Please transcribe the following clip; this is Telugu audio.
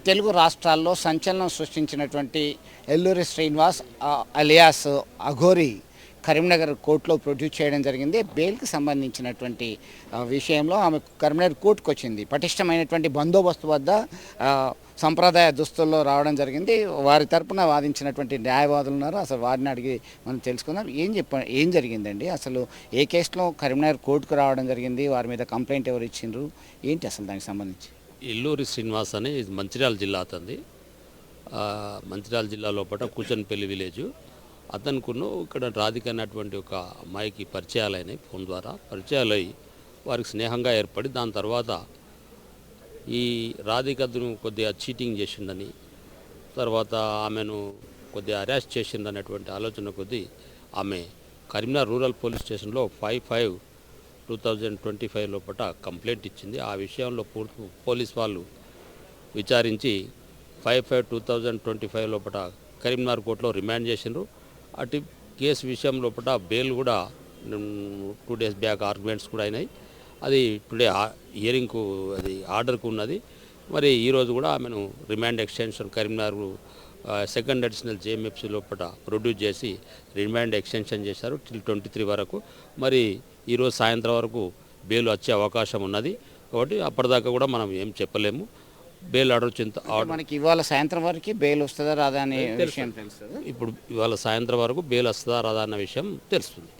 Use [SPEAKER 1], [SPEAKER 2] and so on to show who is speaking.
[SPEAKER 1] తెలుగు రాష్ట్రాల్లో సంచలనం సృష్టించినటువంటి ఎల్లూరి శ్రీనివాస్ అలియాస్ అఘోరి కరీంనగర్ కోర్టులో ప్రొడ్యూస్ చేయడం జరిగింది. బెయిల్కి సంబంధించినటువంటి విషయంలో ఆమె కరీంనగర్ కోర్టుకు వచ్చింది. పటిష్టమైనటువంటి బందోబస్తు వద్ద సంప్రదాయ దుస్తుల్లో రావడం జరిగింది. వారి తరపున వాదించినటువంటి న్యాయవాదులు ఉన్నారు. అసలు వారిని అడిగి మనం తెలుసుకుందాం. ఏం జరిగిందండి? అసలు ఏ కేసులో కరీంనగర్ కోర్టుకు రావడం జరిగింది? వారి మీద కంప్లైంట్ ఎవరు ఇచ్చిండ్రు? ఏంటి అసలు దానికి సంబంధించి?
[SPEAKER 2] ఎల్లూరి శ్రీనివాస్ అని మంచిర్యాల జిల్లా అతనిది. మంచిర్యాల జిల్లా లోపల కూచన్పల్లి విలేజ్. అతనుకును ఇక్కడ రాధిక అనేటువంటి ఒక అమ్మాయికి పరిచయాలైనాయి. ఫోన్ ద్వారా పరిచయాలై వారికి స్నేహంగా ఏర్పడి దాని తర్వాత ఈ రాధికను కొద్దిగా చీటింగ్ చేసిందని, తర్వాత ఆమెను కొద్దిగా అరెస్ట్ చేసిందనేటువంటి ఆలోచన కొద్దీ ఆమె కరీంనగర్ రూరల్ పోలీస్ స్టేషన్లో 5/5/2025 లోపల కంప్లైంట్ ఇచ్చింది. ఆ విషయంలో పోలీస్ వాళ్ళు విచారించి 5/5/2025 లోపల కరీంనగర్ కోర్టులో రిమాండ్ చేసిండ్రు. అటు కేసు విషయం లోపల బెయిల్ కూడా 2 డేస్ బ్యాక్ ఆర్గ్యుమెంట్స్ కూడా అయినాయి. అది టుడే హియరింగ్కు అది ఆర్డర్కు ఉన్నది. మరి ఈరోజు కూడా ఆమెను remand extension Karimnagar second additional JMFC లోపల ప్రొడ్యూస్ చేసి రిమాండ్ ఎక్స్టెన్షన్ చేశారు టిల్ 23 వరకు. మరి ఈరోజు సాయంత్రం వరకు బెయిల్ వచ్చే అవకాశం ఉన్నది. కాబట్టి అప్పటిదాకా కూడా మనం ఏం చెప్పలేము. బెయిల్ ఆర్డర్
[SPEAKER 1] మనకి ఇవాళ సాయంత్రం వరకు బెయిల్ వస్తుందా రాదా అనే విషయం తెలుస్తుంది.
[SPEAKER 2] ఇప్పుడు ఇవాళ సాయంత్రం వరకు బెయిల్ వస్తుందా రాదా అన్న విషయం తెలుస్తుంది.